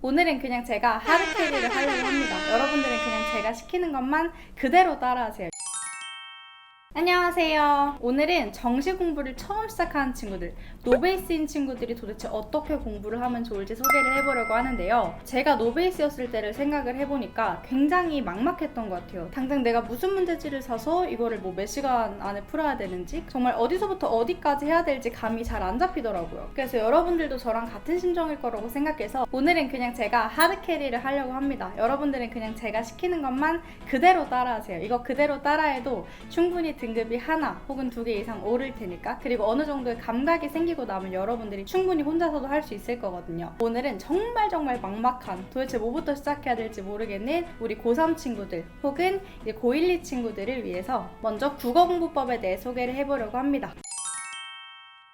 오늘은 그냥 제가 하드캐리를 하려고 합니다. 여러분들은 그냥 제가 시키는 것만 그대로 따라하세요. 안녕하세요. 오늘은 정시 공부를 처음 시작하는 친구들, 노베이스인 친구들이 도대체 어떻게 공부를 하면 좋을지 소개를 해보려고 하는데요. 제가 노베이스였을 때를 생각을 해보니까 굉장히 막막했던 것 같아요. 당장 내가 무슨 문제지를 사서 이거를 몇 시간 안에 풀어야 되는지, 정말 어디서부터 어디까지 해야 될지 감이 잘 안 잡히더라고요. 그래서 여러분들도 저랑 같은 심정일 거라고 생각해서 오늘은 그냥 제가 하드캐리를 하려고 합니다. 여러분들은 그냥 제가 시키는 것만 그대로 따라하세요. 이거 그대로 따라해도 충분히 등급이 하나 혹은 2개 이상 오를 테니까, 그리고 어느 정도의 감각이 생기고 나면 여러분들이 충분히 혼자서도 할 수 있을 거거든요. 오늘은 정말 막막한, 도대체 뭐부터 시작해야 될지 모르겠는 우리 고3 친구들 혹은 고1, 2 친구들을 위해서 먼저 국어공부법에 대해 소개를 해보려고 합니다.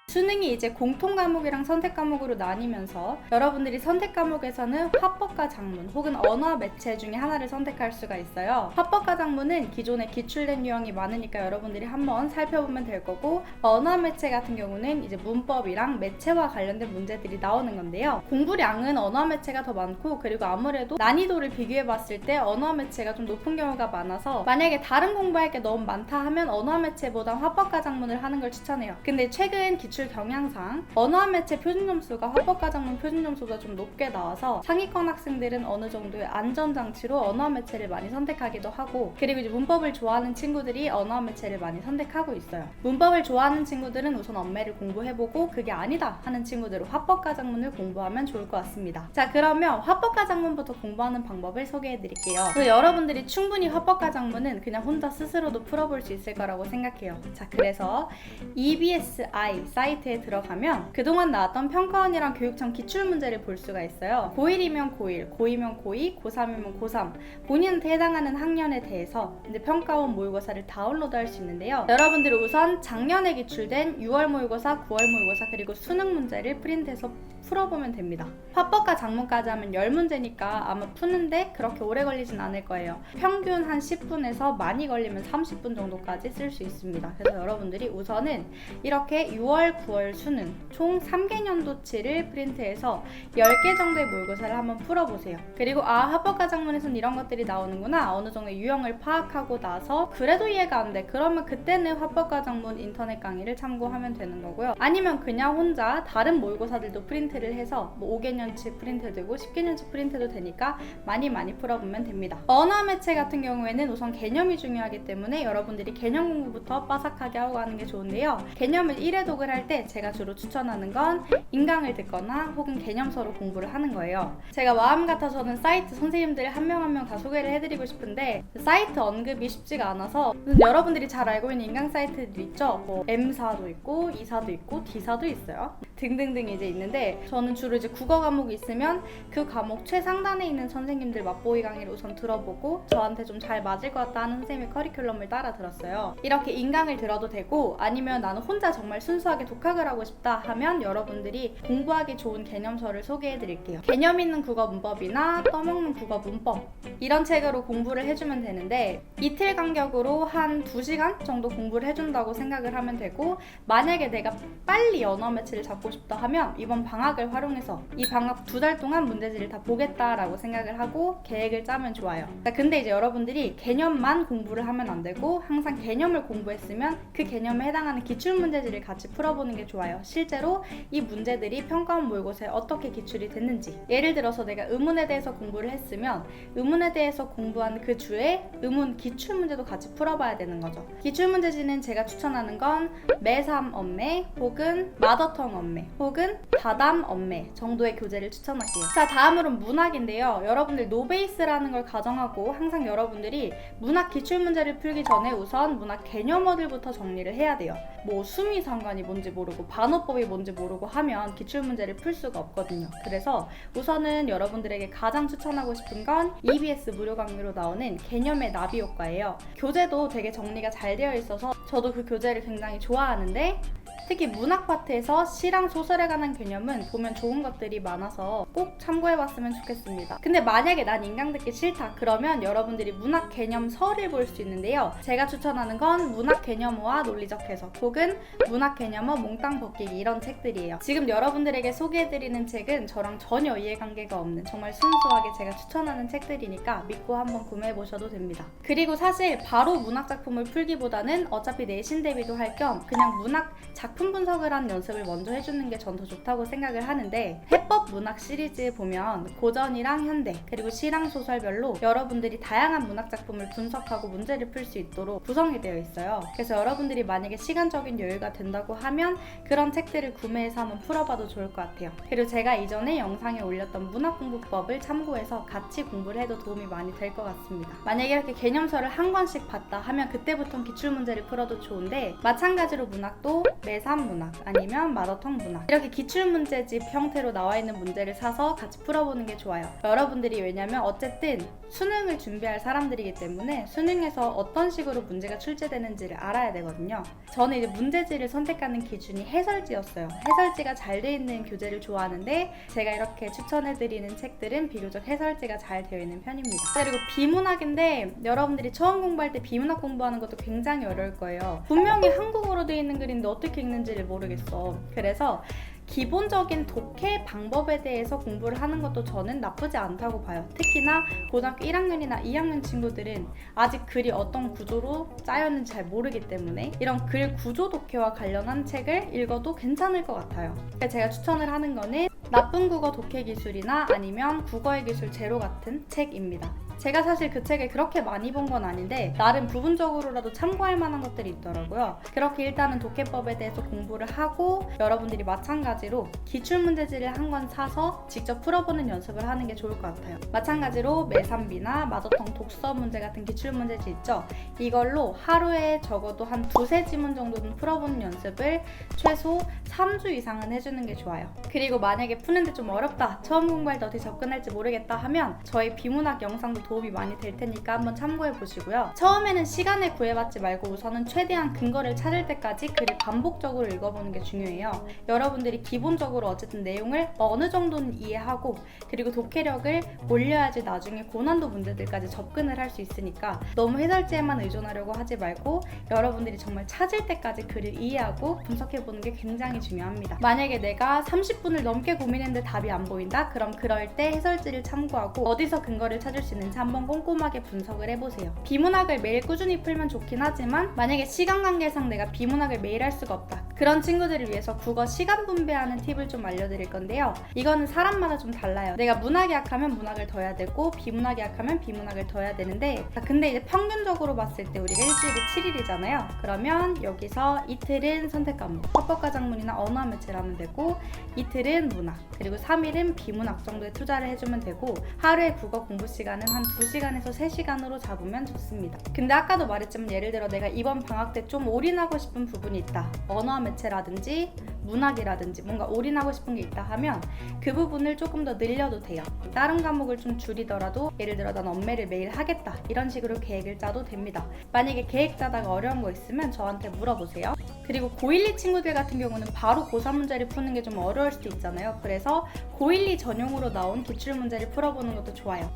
수능이 이제 공통 과목이랑 선택 과목으로 나뉘면서 여러분들이 선택 과목에서는 화법과 작문 혹은 언어와 매체 중에 하나를 선택할 수가 있어요. 화법과 작문은 기존에 기출된 유형이 많으니까 여러분들이 한번 살펴보면 될 거고, 언어와 매체 같은 경우는 이제 문법이랑 매체와 관련된 문제들이 나오는 건데요. 공부량은 언어와 매체가 더 많고, 그리고 아무래도 난이도를 비교해 봤을 때 언어와 매체가 좀 높은 경우가 많아서 만약에 다른 공부할 게 너무 많다 하면 언어와 매체보다 화법과 작문을 하는 걸 추천해요. 근데 최근 기출 경향상 언어와 매체 표준 점수가 화법과 작문 표준 점수보다 좀 높게 나와서 상위권 학생들은 어느 정도의 안전장치로 언어와 매체를 많이 선택하기도 하고, 그리고 이제 문법을 좋아하는 친구들이 언어와 매체를 많이 선택하고 있어요. 문법을 좋아하는 친구들은 우선 언매를 공부해보고, 그게 아니다 하는 친구들은 화법과 작문을 공부하면 좋을 것 같습니다. 자, 그러면 화법과 작문부터 공부하는 방법을 소개해드릴게요. 그래서 여러분들이 충분히 화법과 작문은 그냥 혼자 스스로도 풀어볼 수 있을 거라고 생각해요. 자, 그래서 EBSI 사이트에 들어가면 그동안 나왔던 평가원이랑 교육청 기출문제를 볼 수가 있어요. 고1이면 고1, 고2면 고2, 고3이면 고3 본인한테 해당하는 학년에 대해서 이제 평가원 모의고사를 다운로드할 수 있는데요. 여러분들이 우선 작년에 기출된 6월 모의고사, 9월 모의고사 그리고 수능 문제를 프린트해서 풀어보면 됩니다. 화법과 작문까지 하면 10문제니까 아마 푸는데 그렇게 오래 걸리진 않을 거예요. 평균 한 10분에서 많이 걸리면 30분 정도까지 쓸 수 있습니다. 그래서 여러분들이 우선은 이렇게 6월, 9월 수능 총 3개년도치를 프린트해서 10개 정도의 모의고사를 한번 풀어보세요. 그리고 화법과 작문에서는 이런 것들이 나오는구나, 어느 정도의 유형을 파악하고 나서 그래도 이해가 안 돼, 그러면 그때는 화법과 작문 인터넷 강의를 참고하면 되는 거고요. 아니면 그냥 혼자 다른 모의고사들도 프린트를 해서 5개년치 프린트되고 10개년치 프린트도 되니까 많이 풀어보면 됩니다. 언어 매체 같은 경우에는 우선 개념이 중요하기 때문에 여러분들이 개념 공부부터 빠삭하게 하고 가는 게 좋은데요. 개념을 1회 독을 할 때 제가 주로 추천하는 건 인강을 듣거나 혹은 개념서로 공부를 하는 거예요. 제가 마음 같아서는 사이트 선생님들 한 명 한 명 다 소개를 해드리고 싶은데 사이트 언급이 쉽지가 않아서, 여러분들이 잘 알고 있는 인강 사이트들 있죠? 뭐 M사도 있고 E사도 있고 D사도 있어요. 등등등 이제 있는데, 저는 주로 이제 국어 과목이 있으면 그 과목 최상단에 있는 선생님들 맛보기 강의를 우선 들어보고 저한테 좀 잘 맞을 것 같다 하는 선생님의 커리큘럼을 따라 들었어요. 이렇게 인강을 들어도 되고, 아니면 나는 혼자 정말 순수하게 독학을 하고 싶다 하면 여러분들이 공부하기 좋은 개념서를 소개해 드릴게요. 개념 있는 국어 문법이나 떠먹는 국어 문법, 이런 책으로 공부를 해주면 되는데, 이틀 간격으로 한 2시간 정도 공부를 해준다고 생각을 하면 되고, 만약에 내가 빨리 언어 매체를 잡고 싶다 하면 이번 방학을 활용해서 이 방학 2달 동안 문제지를 다 보겠다라고 생각을 하고 계획을 짜면 좋아요. 근데 이제 여러분들이 개념만 공부를 하면 안 되고, 항상 개념을 공부했으면 그 개념에 해당하는 기출 문제지를 같이 풀어보는 게 좋아요. 실제로 이 문제들이 평가원 모의고사에 어떻게 기출이 됐는지, 예를 들어서 내가 의문에 대해서 공부를 했으면 의문에 대해서 공부한 그 주에 의문 기출 문제도 같이 풀어봐야 되는 거죠. 기출 문제지는 제가 추천하는 건 매3 언매 혹은 마더텅 언매 혹은 다담 언매 정도의 교재를 추천할게요. 자, 다음으로는 문학인데요. 여러분들 노베이스라는 걸 가정하고 항상 여러분들이 문학 기출 문제를 풀기 전에 우선 문학 개념어들부터 정리를 해야 돼요. 뭐 수미상관이 뭔지 모르고 반어법이 뭔지 모르고 하면 기출 문제를 풀 수가 없거든요. 그래서 우선은 여러분들에게 가장 추천하고 싶은 건 EBS 무료 강의로 나오는 개념의 나비 효과예요. 교재도 되게 정리가 잘 되어 있어서 저도 그 교재를 굉장히 좋아하는데, 특히 문학 파트에서 시랑 소설에 관한 개념은 보면 좋은 것들이 많아서 꼭 참고해봤으면 좋겠습니다. 근데 만약에 난 인강 듣기 싫다 그러면 여러분들이 문학 개념서를 볼 수 있는데요. 제가 추천하는 건 문학 개념어와 논리적 해석 혹은 문학 개념어 몽땅 벗기기 이런 책들이에요. 지금 여러분들에게 소개해드리는 책은 저랑 전혀 이해관계가 없는 정말 순수하게 제가 추천하는 책들이니까 믿고 한번 구매해보셔도 됩니다. 그리고 사실 바로 문학 작품을 풀기보다는 어차피 내신 대비도 할 겸 그냥 문학 작품 분석을 하는 연습을 먼저 해주는 게 전 더 좋다고 생각을 하는데, 해법 문학 시리즈에 보면 고전이랑 현대 그리고 시랑 소설별로 여러분들이 다양한 문학 작품을 분석하고 문제를 풀 수 있도록 구성이 되어 있어요. 그래서 여러분들이 만약에 시간적인 여유가 된다고 하면 그런 책들을 구매해서 한번 풀어봐도 좋을 것 같아요. 그리고 제가 이전에 영상에 올렸던 문학공부법을 참고해서 같이 공부를 해도 도움이 많이 될 것 같습니다. 만약에 이렇게 개념서를 한 권씩 봤다 하면 그때부터 기출문제를 풀어도 좋은데, 마찬가지로 문학도 매3 문학 아니면 마더텅 문학 이렇게 기출문제집 형태로 나와 있는 문제를 사서 같이 풀어보는 게 좋아요. 여러분들이 왜냐면 어쨌든 수능을 준비할 사람들이기 때문에 수능에서 어떤 식으로 문제가 출제되는지를 알아야 되거든요. 저는 이제 문제지를 선택하는 기준이 해설지였어요. 해설지가 잘 돼 있는 교재를 좋아하는데 제가 이렇게 추천해드리는 책들은 비교적 해설지가 잘 되어 있는 편입니다. 그리고 비문학인데 여러분들이 처음 공부할 때 비문학 공부하는 것도 굉장히 어려울 거예요. 분명히 한국어로 되어 있는 글인데 어떻게 읽는지를 모르겠어. 그래서 기본적인 독해 방법에 대해서 공부를 하는 것도 저는 나쁘지 않다고 봐요. 특히나 고등학교 1학년이나 2학년 친구들은 아직 글이 어떤 구조로 짜였는지 잘 모르기 때문에 이런 글 구조 독해와 관련한 책을 읽어도 괜찮을 것 같아요. 제가 추천을 하는 거는 나쁜 국어 독해 기술이나 아니면 국어의 기술 제로 같은 책입니다. 제가 사실 그 책을 그렇게 많이 본 건 아닌데 나름 부분적으로라도 참고할 만한 것들이 있더라고요. 그렇게 일단은 독해법에 대해서 공부를 하고 여러분들이 마찬가지로 기출문제지를 한 권 사서 직접 풀어보는 연습을 하는 게 좋을 것 같아요. 마찬가지로 매3비나 마더텅 독서 문제 같은 기출문제지 있죠. 이걸로 하루에 적어도 한 두세 지문 정도는 풀어보는 연습을 최소 3주 이상은 해주는 게 좋아요. 그리고 만약에 푸는데 좀 어렵다, 처음 공부할 때 어떻게 접근할지 모르겠다 하면 저희 비문학 영상도 도움이 많이 될 테니까 한번 참고해 보시고요. 처음에는 시간을 구애받지 말고 우선은 최대한 근거를 찾을 때까지 글을 반복적으로 읽어보는 게 중요해요. 여러분들이 기본적으로 어쨌든 내용을 어느 정도는 이해하고 그리고 독해력을 올려야지 나중에 고난도 문제들까지 접근을 할 수 있으니까 너무 해설지에만 의존하려고 하지 말고 여러분들이 정말 찾을 때까지 글을 이해하고 분석해보는 게 굉장히 중요합니다. 만약에 내가 30분을 넘게 고민했는데 답이 안 보인다? 그럼 그럴 때 해설지를 참고하고 어디서 근거를 찾을 수 있는지 한번 꼼꼼하게 분석을 해보세요. 비문학을 매일 꾸준히 풀면 좋긴 하지만 만약에 시간 관계상 내가 비문학을 매일 할 수가 없다. 그런 친구들을 위해서 국어 시간 분배하는 팁을 좀 알려드릴 건데요. 이거는 사람마다 좀 달라요. 내가 문학이 약하면 문학을 더 해야 되고 비문학이 약하면 비문학을 더 해야 되는데, 근데 이제 평균적으로 봤을 때 우리가 일주일에 7일이잖아요. 그러면 여기서 이틀은 선택 과목, 합법과 작문이나 언어 매체를 하면 되고 이틀은 문학, 그리고 3일은 비문학 정도에 투자를 해주면 되고 하루에 국어 공부 시간은 한 2시간에서 3시간으로 잡으면 좋습니다. 근데 아까도 말했지만 예를 들어 내가 이번 방학 때 좀 올인하고 싶은 부분이 있다. 언어 매체라든지 문학이라든지 뭔가 올인하고 싶은 게 있다 하면 그 부분을 조금 더 늘려도 돼요. 다른 과목을 좀 줄이더라도 예를 들어 난 엄매를 매일 하겠다 이런 식으로 계획을 짜도 됩니다. 만약에 계획 짜다가 어려운 거 있으면 저한테 물어보세요. 그리고 고1, 2 친구들 같은 경우는 바로 고3 문제를 푸는 게 좀 어려울 수도 있잖아요. 그래서 고1, 2 전용으로 나온 기출문제를 풀어보는 것도 좋아요.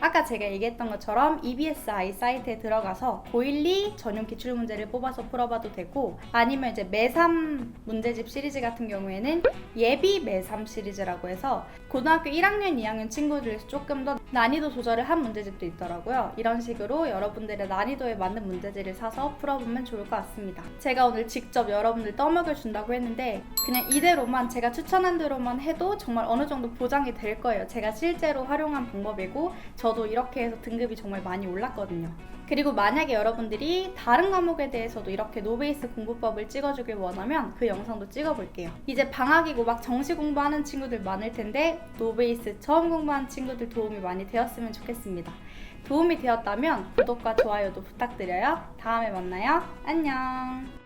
아까 제가 얘기했던 것처럼 EBSI 사이트에 들어가서 고1, 2 전용 기출문제를 뽑아서 풀어봐도 되고, 아니면 이제 매3 문제집 시리즈 같은 경우에는 예비 매3 시리즈라고 해서 고등학교 1학년, 2학년 친구들에서 조금 더 난이도 조절을 한 문제집도 있더라고요. 이런 식으로 여러분들의 난이도에 맞는 문제지를 사서 풀어보면 좋을 것 같습니다. 제가 오늘 직접 여러분들 떠먹여 준다고 했는데 그냥 이대로만 제가 추천한 대로만 해도 정말 어느 정도 보장이 될 거예요. 제가 실제로 활용한 방법이고 저도 이렇게 해서 등급이 정말 많이 올랐거든요. 그리고 만약에 여러분들이 다른 과목에 대해서도 이렇게 노베이스 공부법을 찍어주길 원하면 그 영상도 찍어볼게요. 이제 방학이고 막 정시 공부하는 친구들 많을 텐데 노베이스 처음 공부한 친구들 도움이 많이 되었으면 좋겠습니다. 도움이 되었다면 구독과 좋아요도 부탁드려요. 다음에 만나요. 안녕.